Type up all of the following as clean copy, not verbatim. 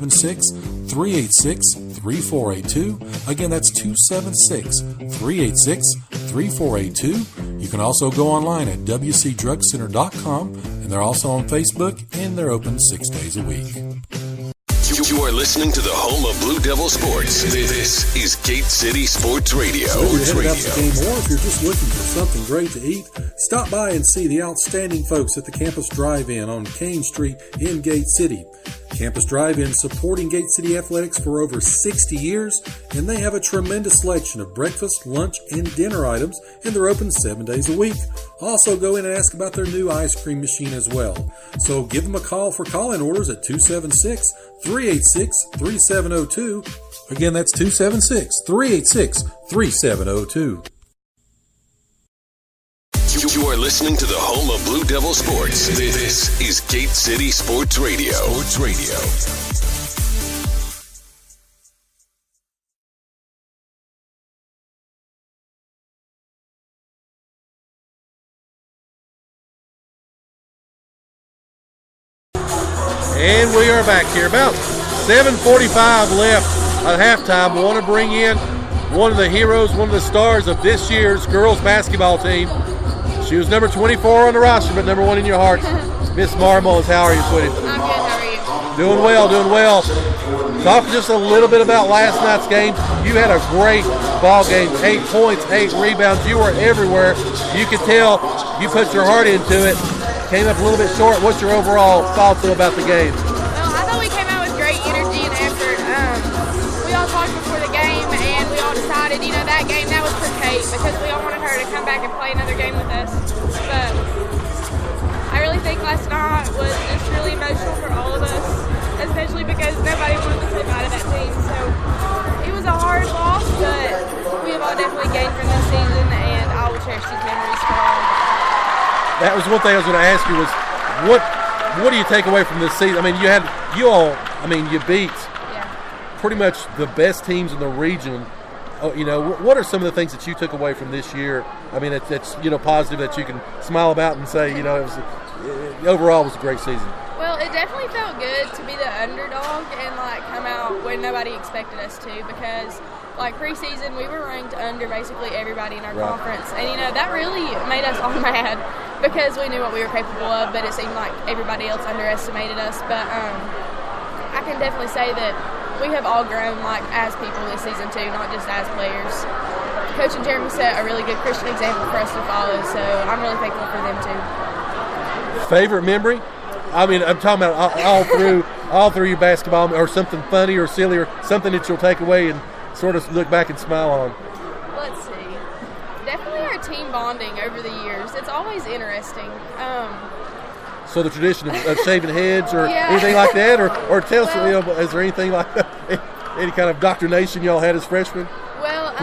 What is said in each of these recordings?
276-386-3482. Again, that's 276-386-3482. You can also go online at wcdrugcenter.com, and they're also on Facebook, and they're open 6 days a week. You are listening to the home of Blue Devil Sports. This is Gate City Sports Radio. So if you're headed out to the game, or if you're just looking for something great to eat, stop by and see the outstanding folks at the Campus Drive-In on Kane Street in Gate City. Campus Drive-In supporting Gate City Athletics for over 60 years, and they have a tremendous selection of breakfast, lunch, and dinner items, and they're open 7 days a week. Also go in and ask about their new ice cream machine as well. So give them a call for call-in orders at 276-386-3702. Again, that's 276-386-3702. You are listening to the home of Blue Devil Sports. This is Gate City Sports Radio. Sports Radio. And we are back here. About 7:45 left at halftime. I want to bring in one of the heroes, one of the stars of this year's girls basketball team. She was number 24 on the roster, but number 1 in your heart. Miss Marmos, how are you, sweetie? I'm good. How are you? Doing well, doing well. Talk just a little bit about last night's game. You had a great ball game. 8 points, 8 rebounds. You were everywhere. You could tell you put your heart into it. Came up a little bit short. What's your overall thoughts about the game? Well, I thought we came out with great energy and effort. We all talked before the game, and we all decided, that game, that was for Kate, because we all wanted her to come back and play another game with us. But I really think last night was just really emotional for all of us, especially because nobody wanted to slip out of that team. So it was a hard loss, but we have all definitely gained from this season, and I will cherish these memories for all of us. That was one thing I was going to ask you was, what do you take away from this season? I mean, you beat pretty much the best teams in the region. What are some of the things that you took away from this year? I mean, it's positive that you can smile about and say, overall it was a great season. Well, it definitely felt good to be the underdog and come out when nobody expected us to, because preseason we were ranked under basically everybody in our conference, and that really made us all mad because we knew what we were capable of, but it seemed like everybody else underestimated us. But I can definitely say that we have all grown as people this season too, not just as players. Coach and Jeremy set a really good Christian example for us to follow, so I'm really thankful for them too. Favorite memory? I mean, I'm talking about all through your basketball, or something funny or silly or something that you'll take away and sort of look back and smile on. Let's see. Definitely our team bonding over the years. It's always interesting. So the tradition of shaving heads or anything like that, or tell us, is there anything like that, any kind of indoctrination y'all had as freshmen? Well,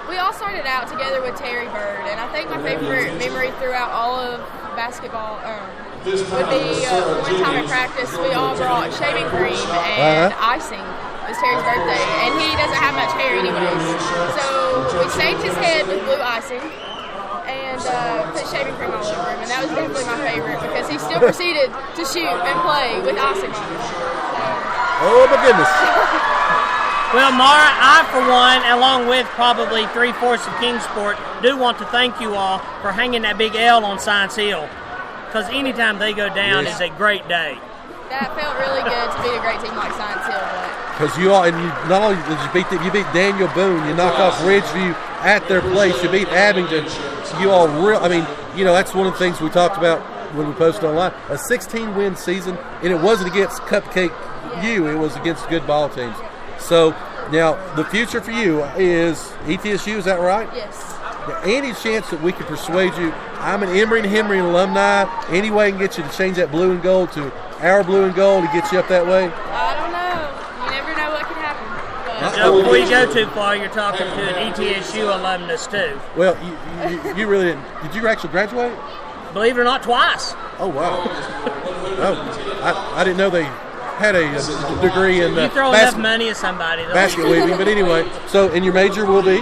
we all started out together with Terry Bird, and I think my favorite memory throughout all of basketball would be one time at practice we all brought shaving cream and icing. It was Terry's birthday, and he doesn't have much hair anyways. So we saved his head with blue icing and put shaving cream all over him, and that was definitely my favorite because he still proceeded to shoot and play with icing on him. Oh my goodness. Well, Mara, I for one, along with probably 3/4 of Kingsport, do want to thank you all for hanging that big L on Science Hill, because anytime they go down is a great day. That felt really good to beat a great team like Science Hill. Because you not only did you beat you beat Daniel Boone, you knocked off Ridgeview at their place, you beat Abington. You all that's one of the things we talked about when we posted online. A 16-win season, and it wasn't against Cupcake U, it was against good ball teams. So now the future for you is ETSU, is that right? Yes. Now, any chance that we could persuade you? I'm an Emory and Henry alumni. Any way I can get you to change that blue and gold to our blue and gold to get you up that way? I don't know. You never know what can happen. Joe, before you go too far, you're talking to an ETSU alumnus too. Well, you really didn't. Did you actually graduate? Believe it or not, twice. Oh wow! I didn't know they had a degree in you throw enough money at somebody. Basket weaving, but anyway. So, and your major will be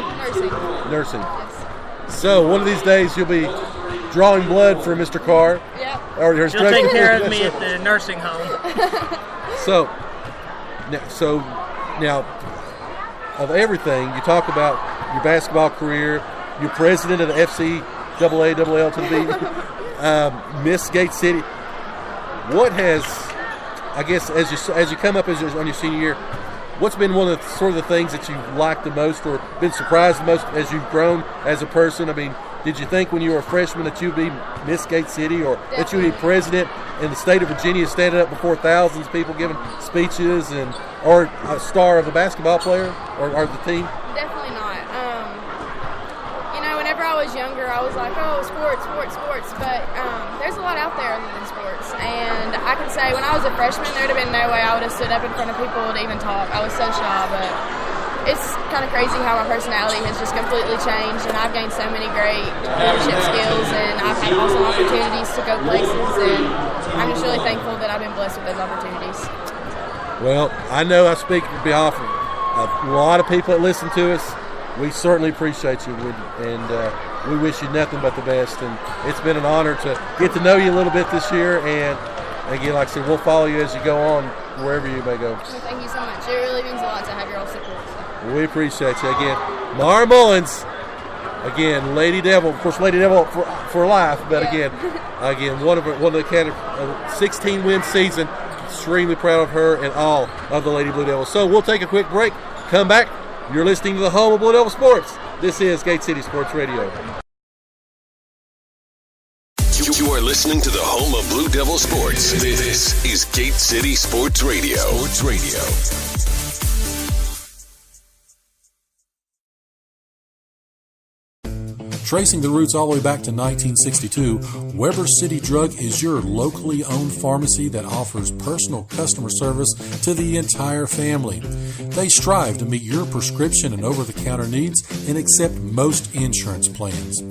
nursing. Yes. So one of these days you'll be drawing blood for Mr. Carr. Yep. Or she'll take care of me at the nursing home. So, Now, of everything, you talk about your basketball career, you're president of the FCAAL to the Miss Gate City. What has, I guess, as you come up on your senior year, what's been one of the sort of the things that you liked the most or been surprised the most as you've grown as a person? I mean, did you think when you were a freshman that you'd be Miss Gate City or that you'd be president in the state of Virginia, standing up before thousands of people giving speeches, or a star of a basketball player or the team? Definitely not. Whenever I was younger, I was like, oh, sports. But there's a lot out there other than sports. And I can say when I was a freshman, there would have been no way I would have stood up in front of people to even talk. I was so shy, but it's kind of crazy how my personality has just completely changed, and I've gained so many great leadership skills, and I've had awesome opportunities to go places, and I'm just really thankful that I've been blessed with those opportunities. Well, I know I speak on behalf of a lot of people that listen to us. We certainly appreciate you, and we wish you nothing but the best. And it's been an honor to get to know you a little bit this year. And again, like I said, we'll follow you as you go on wherever you may go. Well, thank you so much. It really means a lot to have your all support. So. We appreciate you again, Mara Mullins. Again, Lady Devil, of course, Lady Devil for life. But again, one of the 16-win season. Extremely proud of her and all of the Lady Blue Devils. So we'll take a quick break. Come back. You're listening to the home of Blue Devil Sports. This is Gate City Sports Radio. You are listening to the home of Blue Devil Sports. This is Gate City Sports Radio. Tracing the roots all the way back to 1962, Weber City Drug is your locally owned pharmacy that offers personal customer service to the entire family. They strive to meet your prescription and over-the-counter needs and accept most insurance plans.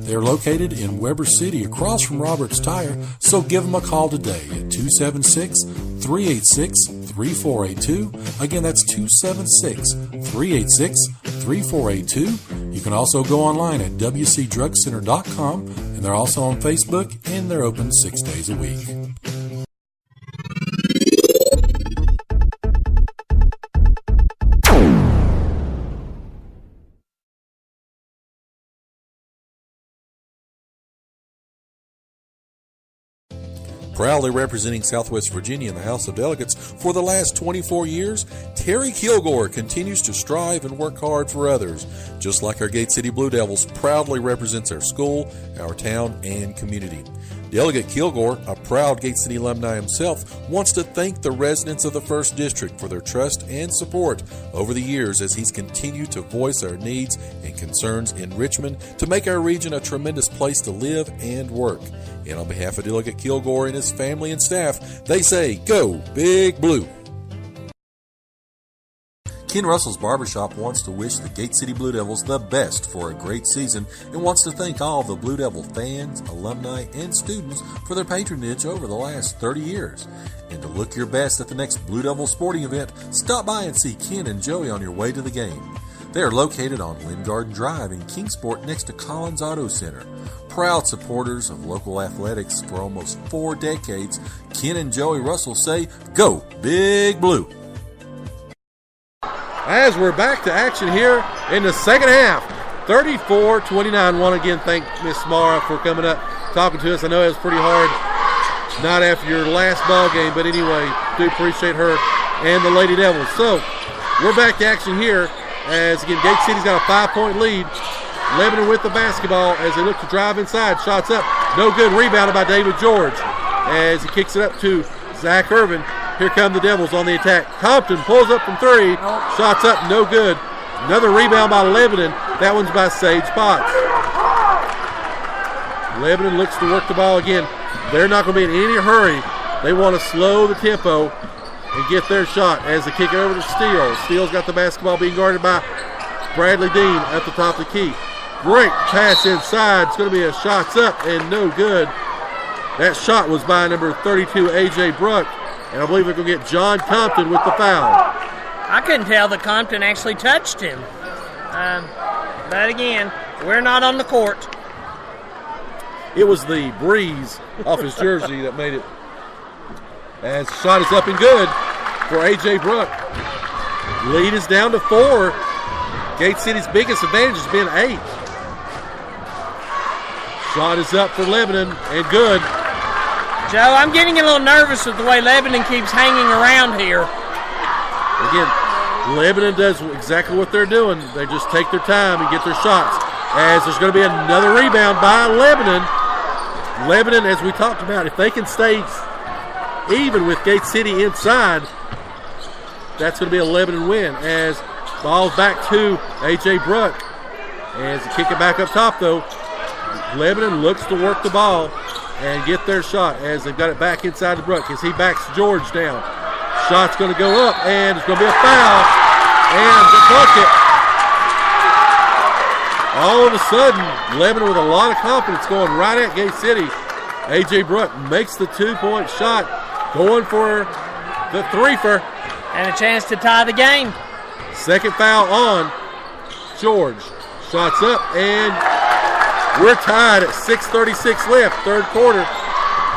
They're located in Weber City across from Roberts Tire, so give them a call today at 276-386-3482. Again, that's 276-386-3482. You can also go online at wcdrugcenter.com, and they're also on Facebook, and they're open 6 days a week. Proudly representing Southwest Virginia in the House of Delegates for the last 24 years, Terry Kilgore continues to strive and work hard for others. Just like our Gate City Blue Devils proudly represents our school, our town, and community. Delegate Kilgore, a proud Gate City alumni himself, wants to thank the residents of the 1st District for their trust and support over the years as he's continued to voice our needs and concerns in Richmond to make our region a tremendous place to live and work. And on behalf of Delegate Kilgore and his family and staff, they say, Go Big Blue! Ken Russell's Barbershop wants to wish the Gate City Blue Devils the best for a great season and wants to thank all the Blue Devil fans, alumni, and students for their patronage over the last 30 years. And to look your best at the next Blue Devil sporting event, stop by and see Ken and Joey on your way to the game. They are located on Lynn Garden Drive in Kingsport next to Collins Auto Center. Proud supporters of local athletics for almost 4 decades, Ken and Joey Russell say, Go Big Blue! As we're back to action here in the second half, 34-29. Want to again thank Miss Mara for coming up, talking to us. I know it was pretty hard, not after your last ball game, but anyway, do appreciate her and the Lady Devils. So we're back to action here as again Gate City's got a 5-point lead. Lebanon with the basketball as they look to drive inside. Shots up, no good. Rebounded by David George as he kicks it up to Zach Irvin. Here come the Devils on the attack. Compton pulls up from 3. Shots up, no good. Another rebound by Lebanon. That one's by Sage Potts. Lebanon looks to work the ball again. They're not going to be in any hurry. They want to slow the tempo and get their shot as they kick it over to Steele. Steele's got the basketball being guarded by Bradley Dean at the top of the key. Great pass inside. It's going to be a shots up and no good. That shot was by number 32, A.J. Bruck. And I believe they're going to get John Compton with the foul. I couldn't tell that Compton actually touched him. But again, we're not on the court. It was the breeze off his jersey that made it. As the shot is up and good. for A.J. Brook. Lead is down to 4. Gate City's biggest advantage has been 8. Shot is up for Lebanon and good. Joe, I'm getting a little nervous with the way Lebanon keeps hanging around here. Again, Lebanon does exactly what they're doing. They just take their time and get their shots. As there's going to be another rebound by Lebanon. Lebanon, as we talked about, if they can stay even with Gate City inside, that's going to be a Lebanon win. As ball's back to A.J. Brook. As they kick it back up top, though, Lebanon looks to work the ball and get their shot as they've got it back inside the Brook as he backs George down. Shot's going to go up, and it's going to be a foul. And the bucket. All of a sudden, Lebanon with a lot of confidence going right at Gate City. A.J. Brook makes the 2-point shot, going for the threefer. And a chance to tie the game. Second foul on George. Shots up, and we're tied at 6:36 left, third quarter,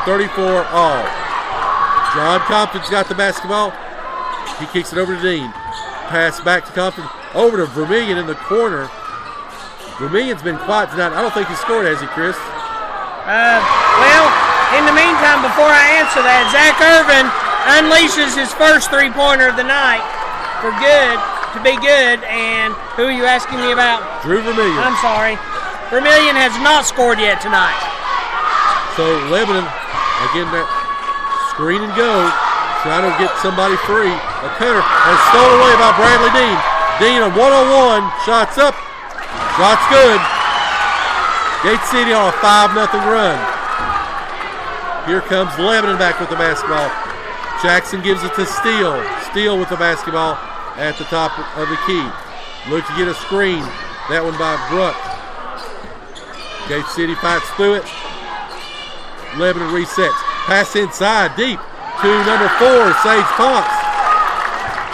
34 all. John Compton's got the basketball. He kicks it over to Dean. Pass back to Compton, over to Vermillion in the corner. Vermillion's been quiet tonight. I don't think he scored, has he, Chris? Well, in the meantime, before I answer that, Zach Irvin unleashes his first three-pointer of the night for good, to be good. And who are you asking me about? Drew Vermillion. I'm sorry. Vermillion has not scored yet tonight. So Lebanon, again, that screen and go, trying to get somebody free. A cutter has stolen away by Bradley Dean. Dean a one-on-one, shots up, shots good. Gate City on a 5-0 run. Here comes Lebanon back with the basketball. Jackson gives it to Steele. Steele with the basketball at the top of the key. Look to get a screen. That one by Brook. Gate City fights through it. Lebanon resets. Pass inside deep to number 4, Sage Ponce.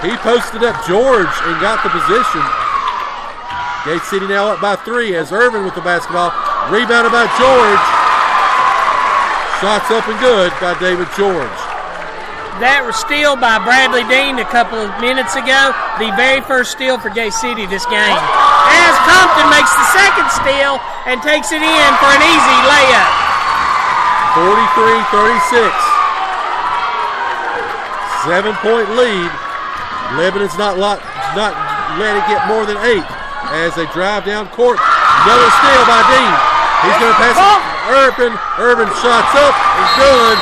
He posted up George and got the position. Gate City now up by 3 as Irvin with the basketball. Rebounded by George. Shots up and good by David George. That was steal by Bradley Dean a couple of minutes ago. The very first steal for Gate City this game. As Compton makes the second steal and takes it in for an easy layup. 43-36. 7-point lead. Lebanon's not let it get more than 8 as they drive down court. Another steal by Dean. He's going to pass it. Irvin shots up and good.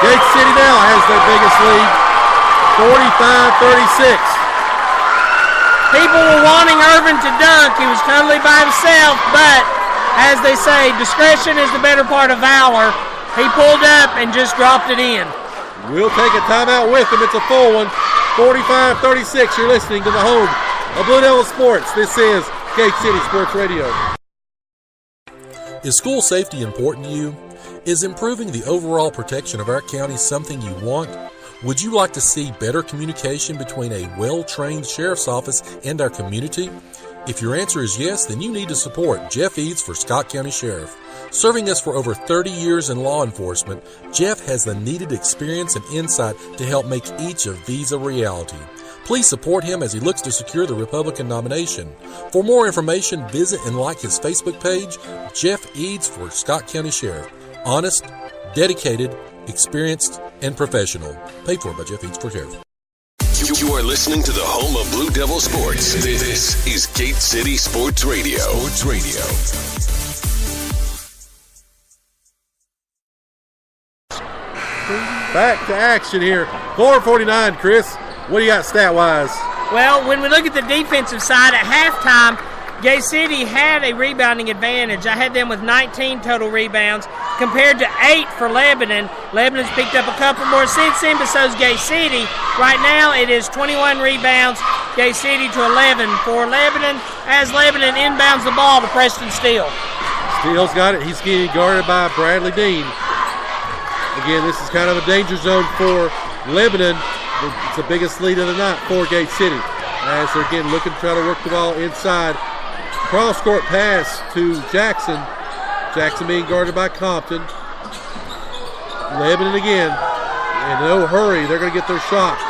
Gate City now has their biggest lead, 45-36. People were wanting Irvin to dunk. He was totally by himself, but as they say, discretion is the better part of valor. He pulled up and just dropped it in. We'll take a timeout with him. It's a full one. 45-36. You're listening to the home of Blue Devil Sports. This is Gate City Sports Radio. Is school safety important to you? Is improving the overall protection of our county something you want? Would you like to see better communication between a well-trained sheriff's office and our community? If your answer is yes, then you need to support Jeff Eads for Scott County Sheriff. Serving us for over 30 years in law enforcement, Jeff has the needed experience and insight to help make each of these a reality. Please support him as he looks to secure the Republican nomination. For more information, visit and like his Facebook page, Jeff Eads for Scott County Sheriff. Honest, dedicated, experienced, and professional. Paid for by Jeff Eads for Sheriff. You are listening to the home of Blue Devil Sports. This is Gate City Sports Radio. Sports Radio. Back to action here. 4:49, Chris. What do you got stat-wise? Well, when we look at the defensive side, at halftime, Gate City had a rebounding advantage. I had them with 19 total rebounds compared to 8 for Lebanon. Lebanon's picked up a couple more since then, but so's Gate City. Right now, it is 21 rebounds, Gate City to 11 for Lebanon, as Lebanon inbounds the ball to Preston Steele. Steele's got it. He's getting guarded by Bradley Dean. Again, this is kind of a danger zone for Lebanon. It's the biggest lead of the night for Gate City. As they're again looking to try to work the ball inside. Cross-court pass to Jackson. Jackson being guarded by Compton. Lebanon again. and no hurry. They're going to get their shot.